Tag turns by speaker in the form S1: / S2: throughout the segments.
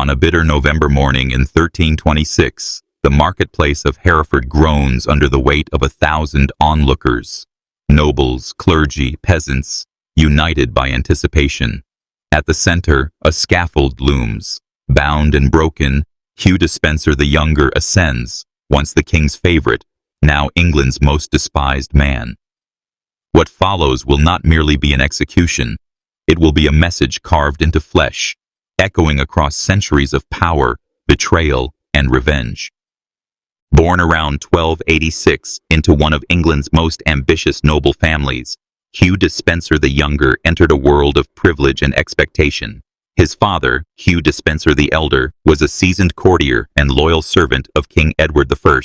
S1: On a bitter November morning in 1326, the marketplace of Hereford groans under the weight of 1,000 onlookers, nobles, clergy, peasants, united by anticipation. At the center, a scaffold looms. Bound and broken, Hugh Despenser the Younger ascends, once the king's favorite, now England's most despised man. What follows will not merely be an execution, it will be a message carved into flesh, echoing across centuries of power, betrayal, and revenge. Born around 1286 into one of England's most ambitious noble families, Hugh Despenser the Younger entered a world of privilege and expectation. His father, Hugh Despenser the Elder, was a seasoned courtier and loyal servant of King Edward I.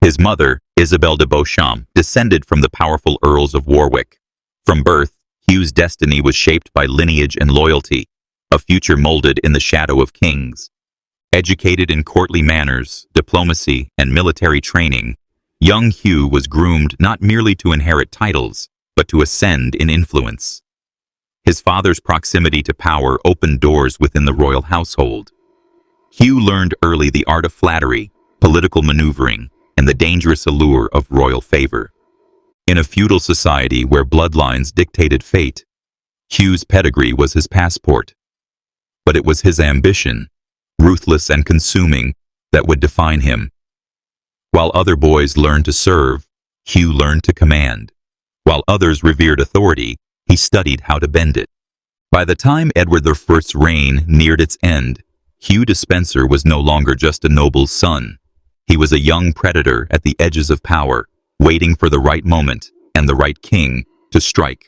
S1: His mother, Isabel de Beauchamp, descended from the powerful Earls of Warwick. From birth, Hugh's destiny was shaped by lineage and loyalty, a future molded in the shadow of kings. Educated in courtly manners, diplomacy, and military training, young Hugh was groomed not merely to inherit titles, but to ascend in influence. His father's proximity to power opened doors within the royal household. Hugh learned early the art of flattery, political maneuvering, and the dangerous allure of royal favor. In a feudal society where bloodlines dictated fate, Hugh's pedigree was his passport. But it was his ambition, ruthless and consuming, that would define him. While other boys learned to serve, Hugh learned to command. While others revered authority, he studied how to bend it. By the time Edward I's reign neared its end, Hugh Despenser was no longer just a noble's son. He was a young predator at the edges of power, waiting for the right moment and the right king to strike.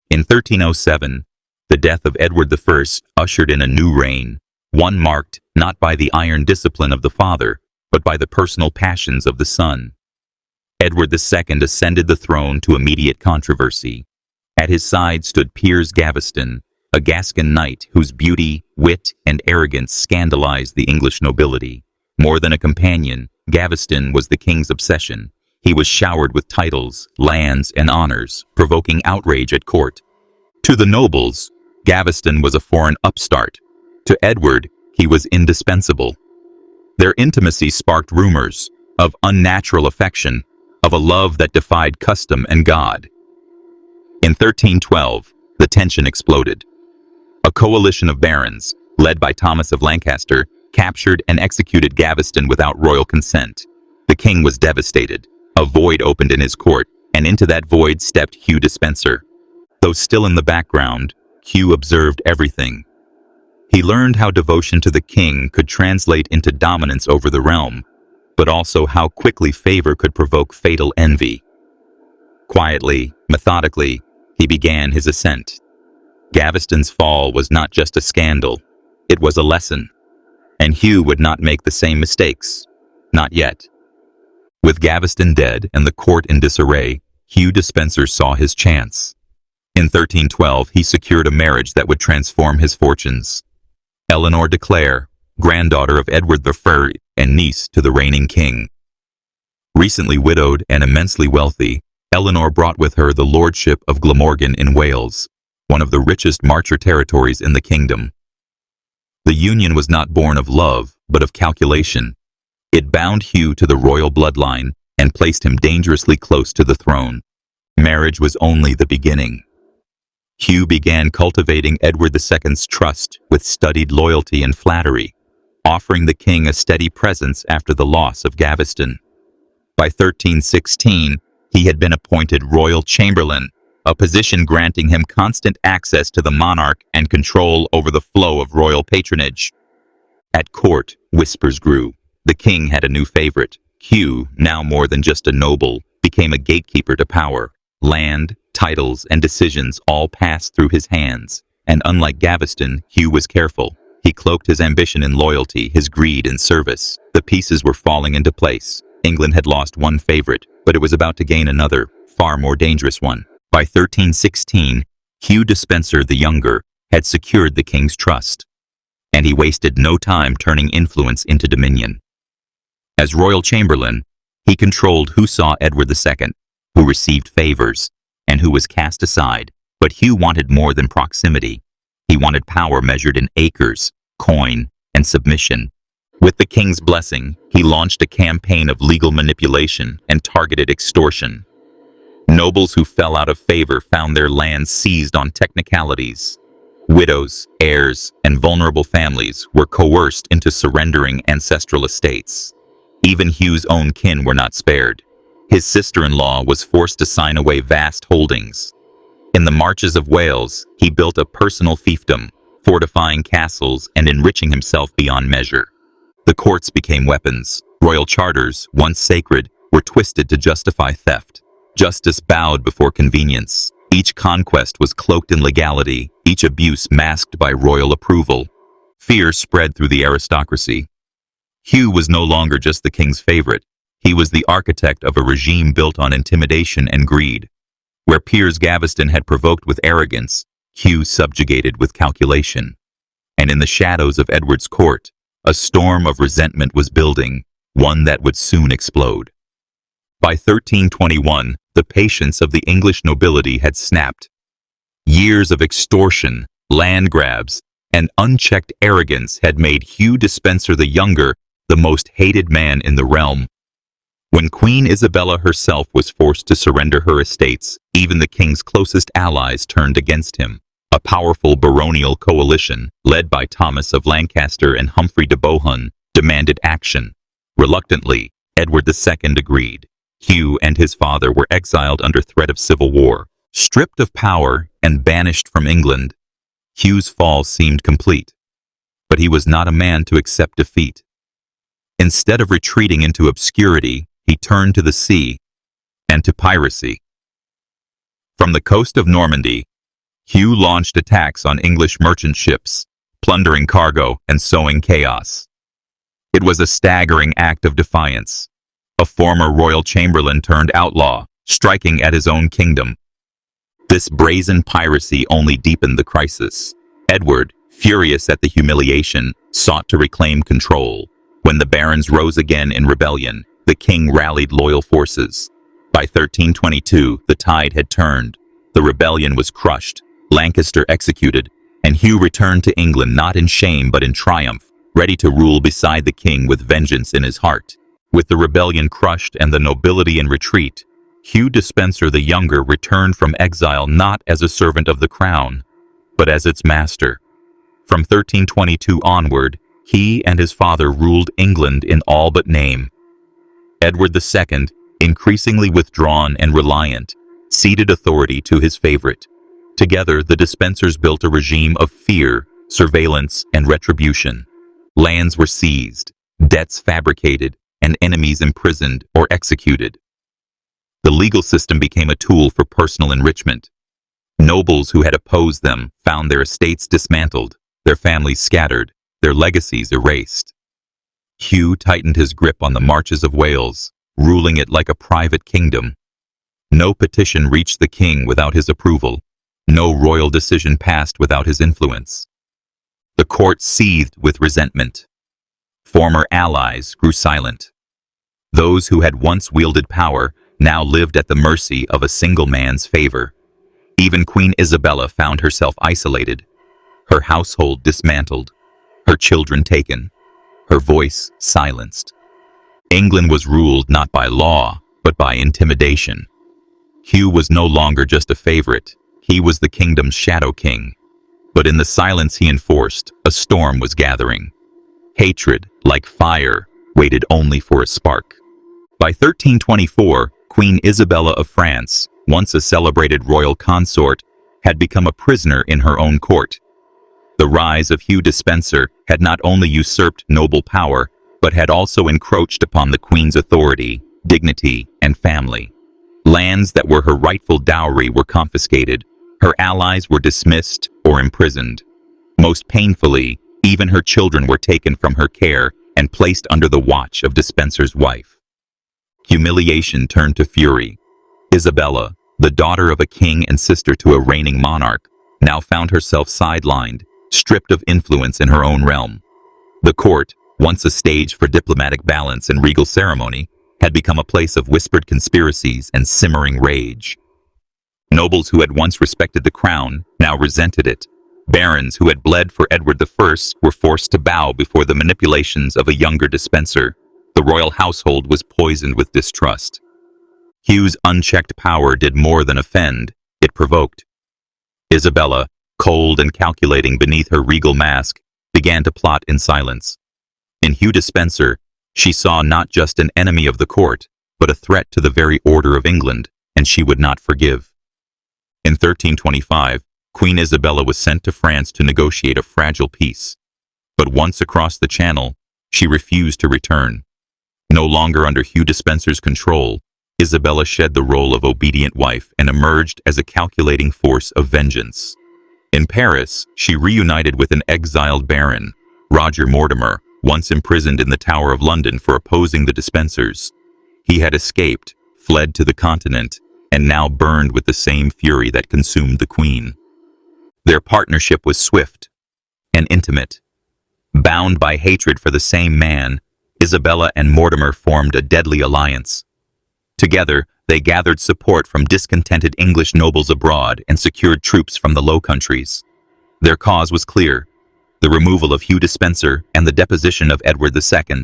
S1: In 1307, the death of Edward I ushered in a new reign, one marked not by the iron discipline of the father, but by the personal passions of the son. Edward II ascended the throne to immediate controversy. At his side stood Piers Gaveston, a Gascon knight whose beauty, wit, and arrogance scandalized the English nobility. More than a companion, Gaveston was the king's obsession. He was showered with titles, lands, and honors, provoking outrage at court. To the nobles, Gaveston was a foreign upstart. To Edward, he was indispensable. Their intimacy sparked rumors of unnatural affection, of a love that defied custom and God. In 1312, the tension exploded. A coalition of barons, led by Thomas of Lancaster, captured and executed Gaveston without royal consent. The king was devastated. A void opened in his court, and into that void stepped Hugh Despenser. Though still in the background, Hugh observed everything. He learned how devotion to the king could translate into dominance over the realm, but also how quickly favor could provoke fatal envy. Quietly, methodically, he began his ascent. Gaveston's fall was not just a scandal, it was a lesson. And Hugh would not make the same mistakes. Not yet. With Gaveston dead and the court in disarray, Hugh Despenser saw his chance. In 1312, he secured a marriage that would transform his fortunes. Eleanor de Clare, granddaughter of Edward I and niece to the reigning king. Recently widowed and immensely wealthy, Eleanor brought with her the lordship of Glamorgan in Wales, one of the richest marcher territories in the kingdom. The union was not born of love, but of calculation. It bound Hugh to the royal bloodline and placed him dangerously close to the throne. Marriage was only the beginning. Hugh began cultivating Edward II's trust with studied loyalty and flattery, offering the king a steady presence after the loss of Gaveston. By 1316, he had been appointed royal chamberlain, a position granting him constant access to the monarch and control over the flow of royal patronage. At court, whispers grew. The king had a new favorite. Hugh, now more than just a noble, became a gatekeeper to power. Land, titles, and decisions all passed through his hands. And unlike Gaveston, Hugh was careful. He cloaked his ambition in loyalty, his greed in service. The pieces were falling into place. England had lost one favorite, but it was about to gain another, far more dangerous one. By 1316, Hugh Despenser the Younger had secured the king's trust, and he wasted no time turning influence into dominion. As royal chamberlain, he controlled who saw Edward II, who received favors, and who was cast aside. But Hugh wanted more than proximity. He wanted power measured in acres, coin, and submission. With the king's blessing, he launched a campaign of legal manipulation and targeted extortion. Nobles who fell out of favor found their lands seized on technicalities. Widows, heirs, and vulnerable families were coerced into surrendering ancestral estates. Even Hugh's own kin were not spared. His sister-in-law was forced to sign away vast holdings. In the marches of Wales, he built a personal fiefdom, fortifying castles and enriching himself beyond measure. The courts became weapons. Royal charters, once sacred, were twisted to justify theft. Justice bowed before convenience. Each conquest was cloaked in legality, each abuse masked by royal approval. Fear spread through the aristocracy. Hugh was no longer just the king's favorite. He was the architect of a regime built on intimidation and greed. Where Piers Gaveston had provoked with arrogance, Hugh subjugated with calculation. And in the shadows of Edward's court, a storm of resentment was building, one that would soon explode. By 1321, the patience of the English nobility had snapped. Years of extortion, land grabs, and unchecked arrogance had made Hugh Despenser the Younger the most hated man in the realm. When Queen Isabella herself was forced to surrender her estates, even the king's closest allies turned against him. A powerful baronial coalition, led by Thomas of Lancaster and Humphrey de Bohun, demanded action. Reluctantly, Edward II agreed. Hugh and his father were exiled under threat of civil war. Stripped of power and banished from England, Hugh's fall seemed complete. But he was not a man to accept defeat. Instead of retreating into obscurity, he turned to the sea and to piracy. From the coast of Normandy, Hugh launched attacks on English merchant ships, plundering cargo and sowing chaos. It was a staggering act of defiance. A former royal chamberlain turned outlaw, striking at his own kingdom. This brazen piracy only deepened the crisis. Edward, furious at the humiliation, sought to reclaim control. When the barons rose again in rebellion, the king rallied loyal forces. By 1322, the tide had turned. The rebellion was crushed, Lancaster executed, and Hugh returned to England not in shame but in triumph, ready to rule beside the king with vengeance in his heart. With the rebellion crushed and the nobility in retreat, Hugh Despenser the Younger returned from exile not as a servant of the crown, but as its master. From 1322 onward, he and his father ruled England in all but name. Edward II, increasingly withdrawn and reliant, ceded authority to his favorite. Together, the Despensers built a regime of fear, surveillance, and retribution. Lands were seized, debts fabricated, and enemies imprisoned or executed. The legal system became a tool for personal enrichment. Nobles who had opposed them found their estates dismantled, their families scattered, their legacies erased. Hugh tightened his grip on the marches of Wales, ruling it like a private kingdom. No petition reached the king without his approval. No royal decision passed without his influence. The court seethed with resentment. Former allies grew silent. Those who had once wielded power now lived at the mercy of a single man's favor. Even Queen Isabella found herself isolated, her household dismantled, her children taken, her voice silenced. England was ruled not by law, but by intimidation. Hugh was no longer just a favorite, he was the kingdom's shadow king. But in the silence he enforced, a storm was gathering. Hatred, like fire, waited only for a spark. By 1324, Queen Isabella of France, once a celebrated royal consort, had become a prisoner in her own court. The rise of Hugh Despenser had not only usurped noble power, but had also encroached upon the queen's authority, dignity, and family. Lands that were her rightful dowry were confiscated, her allies were dismissed or imprisoned. Most painfully, even her children were taken from her care and placed under the watch of Despenser's wife. Humiliation turned to fury. Isabella, the daughter of a king and sister to a reigning monarch, now found herself sidelined, stripped of influence in her own realm. The court, once a stage for diplomatic balance and regal ceremony, had become a place of whispered conspiracies and simmering rage. Nobles who had once respected the crown now resented it. Barons who had bled for Edward I were forced to bow before the manipulations of a younger Despenser. The royal household was poisoned with distrust. Hugh's unchecked power did more than offend, it provoked. Isabella, cold and calculating beneath her regal mask, began to plot in silence. In Hugh Despenser, she saw not just an enemy of the court, but a threat to the very order of England, and she would not forgive. In 1325, Queen Isabella was sent to France to negotiate a fragile peace. But once across the Channel, she refused to return. No longer under Hugh Despenser's control, Isabella shed the role of obedient wife and emerged as a calculating force of vengeance. In Paris, she reunited with an exiled baron, Roger Mortimer, once imprisoned in the Tower of London for opposing the Despensers. He had escaped, fled to the continent, and now burned with the same fury that consumed the Queen. Their partnership was swift and intimate. Bound by hatred for the same man, Isabella and Mortimer formed a deadly alliance. Together, they gathered support from discontented English nobles abroad and secured troops from the Low Countries. Their cause was clear: the removal of Hugh Despenser and the deposition of Edward II.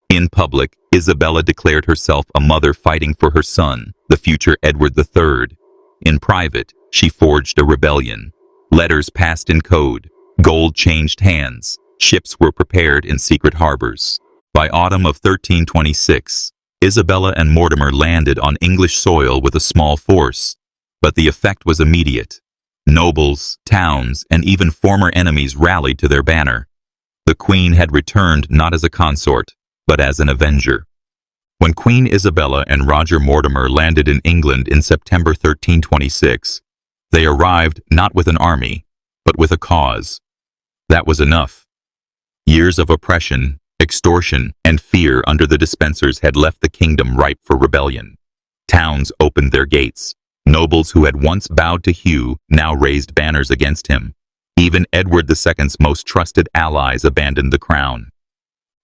S1: In public, Isabella declared herself a mother fighting for her son, the future Edward III. In private, she forged a rebellion. Letters passed in code, gold changed hands, ships were prepared in secret harbors. By autumn of 1326, Isabella and Mortimer landed on English soil with a small force, but the effect was immediate. Nobles, towns, and even former enemies rallied to their banner. The Queen had returned not as a consort, but as an avenger. When Queen Isabella and Roger Mortimer landed in England in September 1326, they arrived not with an army, but with a cause. That was enough. Years of oppression, extortion, and fear under the Despensers had left the kingdom ripe for rebellion. Towns opened their gates. Nobles who had once bowed to Hugh now raised banners against him. Even Edward II's most trusted allies abandoned the crown.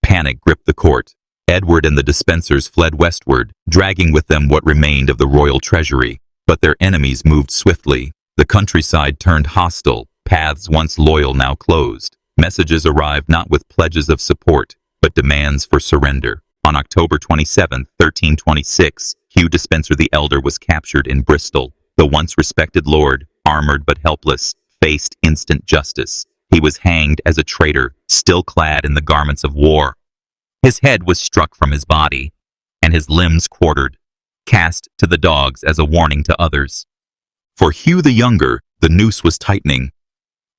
S1: Panic gripped the court. Edward and the Despensers fled westward, dragging with them what remained of the royal treasury. But their enemies moved swiftly. The countryside turned hostile, paths once loyal now closed. Messages arrived not with pledges of support, but demands for surrender. On October 27, 1326, Hugh Despenser the Elder was captured in Bristol. The once respected lord, armored but helpless, faced instant justice. He was hanged as a traitor, still clad in the garments of war. His head was struck from his body, and his limbs quartered, cast to the dogs as a warning to others. For Hugh the Younger, the noose was tightening.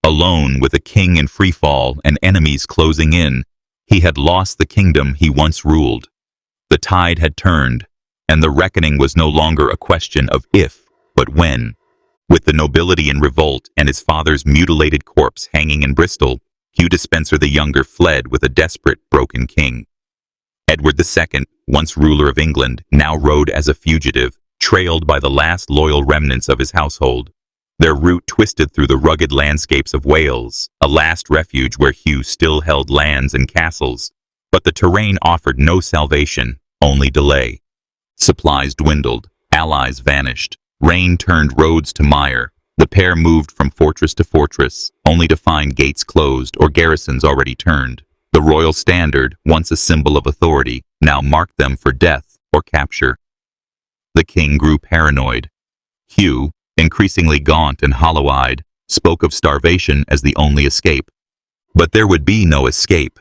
S1: Alone with a king in freefall and enemies closing in, he had lost the kingdom he once ruled. The tide had turned, and the reckoning was no longer a question of if, but when. With the nobility in revolt and his father's mutilated corpse hanging in Bristol, Hugh Despenser the Younger fled with a desperate, broken king. Edward II, once ruler of England, now rode as a fugitive, trailed by the last loyal remnants of his household. Their route twisted through the rugged landscapes of Wales, a last refuge where Hugh still held lands and castles. But the terrain offered no salvation, only delay. Supplies dwindled, allies vanished, rain turned roads to mire. The pair moved from fortress to fortress, only to find gates closed or garrisons already turned. The royal standard, once a symbol of authority, now marked them for death or capture. The king grew paranoid. Hugh, increasingly gaunt and hollow-eyed, spoke of starvation as the only escape. But there would be no escape.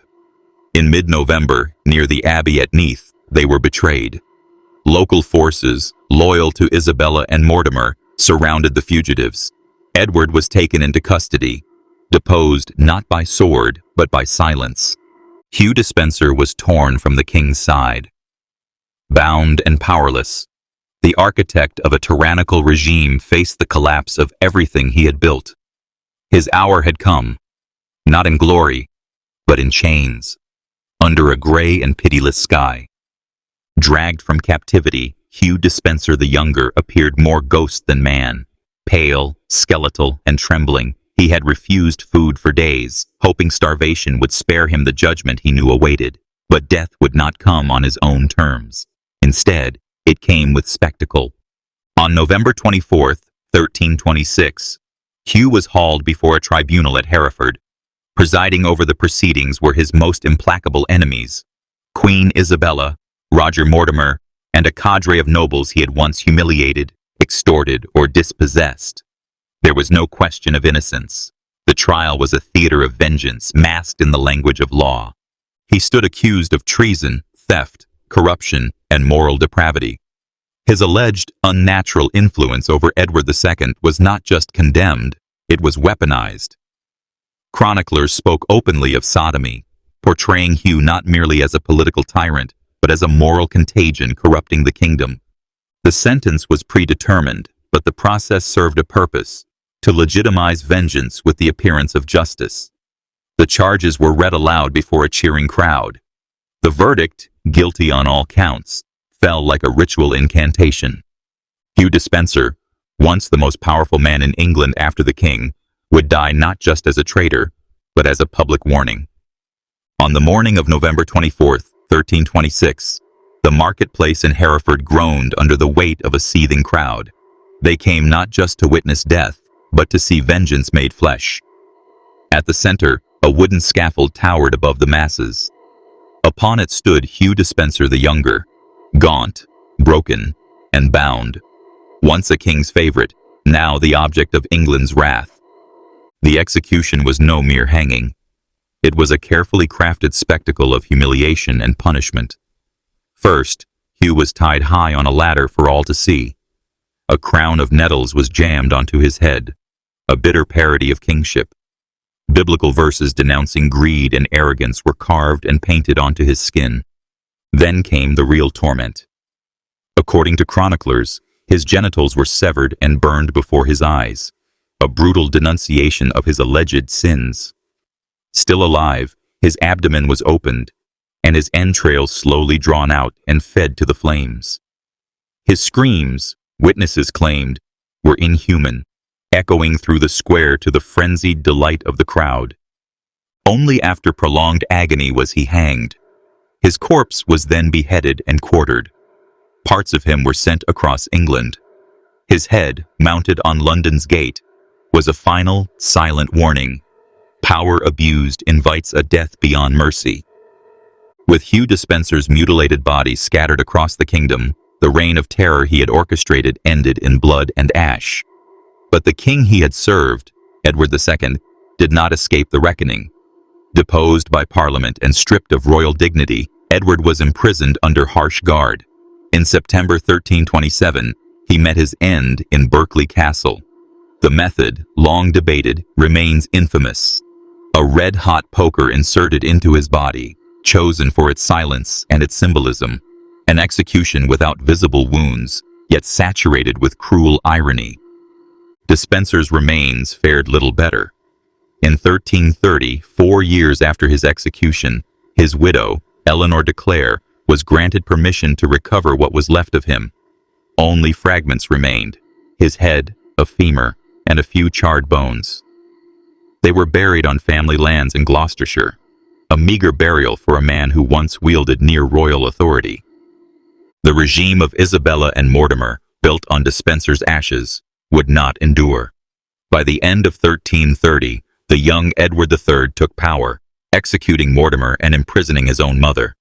S1: In mid-November, near the abbey at Neath, they were betrayed. Local forces, loyal to Isabella and Mortimer, surrounded the fugitives. Edward was taken into custody, deposed not by sword, but by silence. Hugh Despenser was torn from the king's side. Bound and powerless, the architect of a tyrannical regime faced the collapse of everything he had built. His hour had come, not in glory, but in chains, under a gray and pitiless sky. Dragged from captivity, Hugh Despenser the Younger appeared more ghost than man. Pale, skeletal, and trembling, he had refused food for days, hoping starvation would spare him the judgment he knew awaited. But death would not come on his own terms. Instead, it came with spectacle. On November 24, 1326, Hugh was hauled before a tribunal at Hereford. Presiding over the proceedings were his most implacable enemies, Queen Isabella, Roger Mortimer, and a cadre of nobles he had once humiliated, extorted, or dispossessed. There was no question of innocence. The trial was a theater of vengeance masked in the language of law. He stood accused of treason, theft, corruption, and moral depravity. His alleged unnatural influence over Edward II was not just condemned, it was weaponized. Chroniclers spoke openly of sodomy, portraying Hugh not merely as a political tyrant, but as a moral contagion corrupting the kingdom. The sentence was predetermined, but the process served a purpose: to legitimize vengeance with the appearance of justice. The charges were read aloud before a cheering crowd. The verdict, guilty on all counts, fell like a ritual incantation. Hugh Despenser, once the most powerful man in England after the king, would die not just as a traitor, but as a public warning. On the morning of November 24th, 1326, the marketplace in Hereford groaned under the weight of a seething crowd. They came not just to witness death, but to see vengeance made flesh. At the center, a wooden scaffold towered above the masses. Upon it stood Hugh Despenser the Younger, gaunt, broken, and bound. Once a king's favorite, now the object of England's wrath. The execution was no mere hanging. It was a carefully crafted spectacle of humiliation and punishment. First, Hugh was tied high on a ladder for all to see. A crown of nettles was jammed onto his head, a bitter parody of kingship. Biblical verses denouncing greed and arrogance were carved and painted onto his skin. Then came the real torment. According to chroniclers, his genitals were severed and burned before his eyes, a brutal denunciation of his alleged sins. Still alive, his abdomen was opened, and his entrails slowly drawn out and fed to the flames. His screams, witnesses claimed, were inhuman, echoing through the square to the frenzied delight of the crowd. Only after prolonged agony was he hanged. His corpse was then beheaded and quartered. Parts of him were sent across England. His head, mounted on London's gate, was a final, silent warning. Power abused invites a death beyond mercy. With Hugh Despenser's mutilated body scattered across the kingdom, the reign of terror he had orchestrated ended in blood and ash. But the king he had served, Edward II, did not escape the reckoning. Deposed by Parliament and stripped of royal dignity, Edward was imprisoned under harsh guard. In September 1327, he met his end in Berkeley Castle. The method, long debated, remains infamous. A red-hot poker inserted into his body, chosen for its silence and its symbolism. An execution without visible wounds, yet saturated with cruel irony. Despenser's remains fared little better. In 1330, 4 years after his execution, his widow, Eleanor de Clare, was granted permission to recover what was left of him. Only fragments remained: his head, a femur, and a few charred bones. They were buried on family lands in Gloucestershire, a meager burial for a man who once wielded near-royal authority. The regime of Isabella and Mortimer, built on Despenser's ashes, would not endure. By the end of 1330, the young Edward III took power, executing Mortimer and imprisoning his own mother.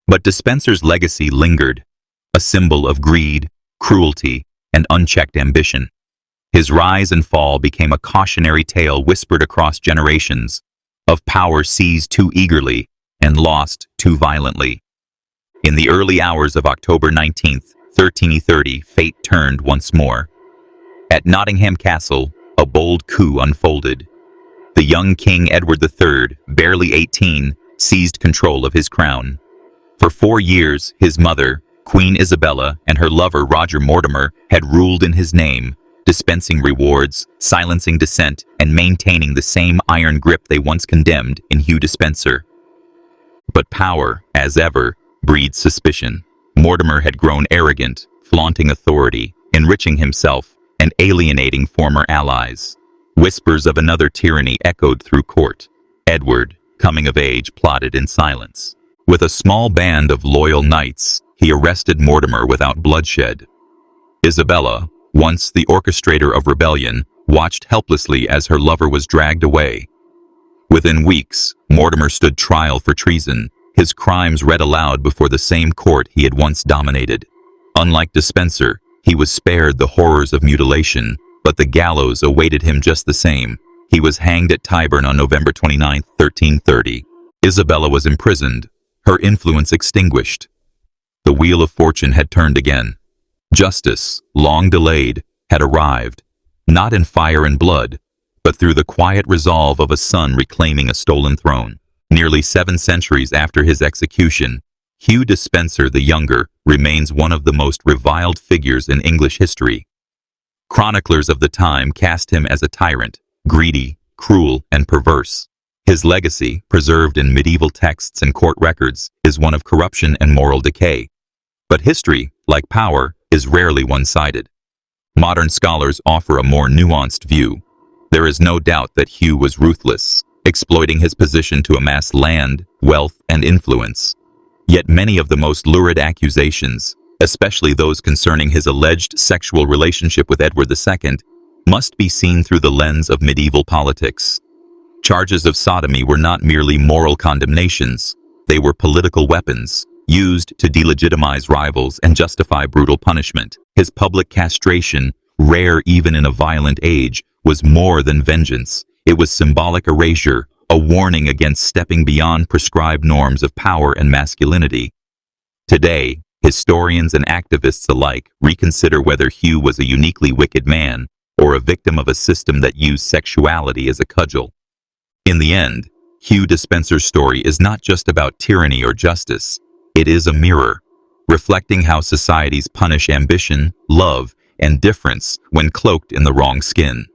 S1: But Despenser's legacy lingered, a symbol of greed, cruelty, and unchecked ambition. His rise and fall became a cautionary tale whispered across generations, of power seized too eagerly and lost too violently. In the early hours of October 19, 1330, fate turned once more. At Nottingham Castle, a bold coup unfolded. The young King Edward III, barely 18, seized control of his crown. For 4 years, his mother, Queen Isabella, and her lover Roger Mortimer had ruled in his name, dispensing rewards, silencing dissent, and maintaining the same iron grip they once condemned in Hugh Despenser. But power, as ever, breeds suspicion. Mortimer had grown arrogant, flaunting authority, enriching himself, and alienating former allies. Whispers of another tyranny echoed through court. Edward, coming of age, plotted in silence. With a small band of loyal knights, he arrested Mortimer without bloodshed. Isabella, once the orchestrator of rebellion, watched helplessly as her lover was dragged away. Within weeks, Mortimer stood trial for treason, his crimes read aloud before the same court he had once dominated. Unlike Despenser, he was spared the horrors of mutilation, but the gallows awaited him just the same. He was hanged at Tyburn on November 29, 1330. Isabella was imprisoned, her influence extinguished. The wheel of fortune had turned again. Justice, long delayed, had arrived, not in fire and blood, but through the quiet resolve of a son reclaiming a stolen throne. Nearly 7 centuries after his execution, Hugh Despenser the Younger remains one of the most reviled figures in English history. Chroniclers of the time cast him as a tyrant, greedy, cruel, and perverse. His legacy, preserved in medieval texts and court records, is one of corruption and moral decay. But history, like power, is rarely one-sided. Modern scholars offer a more nuanced view. There is no doubt that Hugh was ruthless, exploiting his position to amass land, wealth, and influence. Yet many of the most lurid accusations, especially those concerning his alleged sexual relationship with Edward II, must be seen through the lens of medieval politics. Charges of sodomy were not merely moral condemnations, they were political weapons, used to delegitimize rivals and justify brutal punishment. His public castration, rare even in a violent age, was more than vengeance. It was symbolic erasure, a warning against stepping beyond prescribed norms of power and masculinity. Today, historians and activists alike reconsider whether Hugh was a uniquely wicked man or a victim of a system that used sexuality as a cudgel. In the end, Hugh Despenser's story is not just about tyranny or justice. It is a mirror, reflecting how societies punish ambition, love, and difference when cloaked in the wrong skin.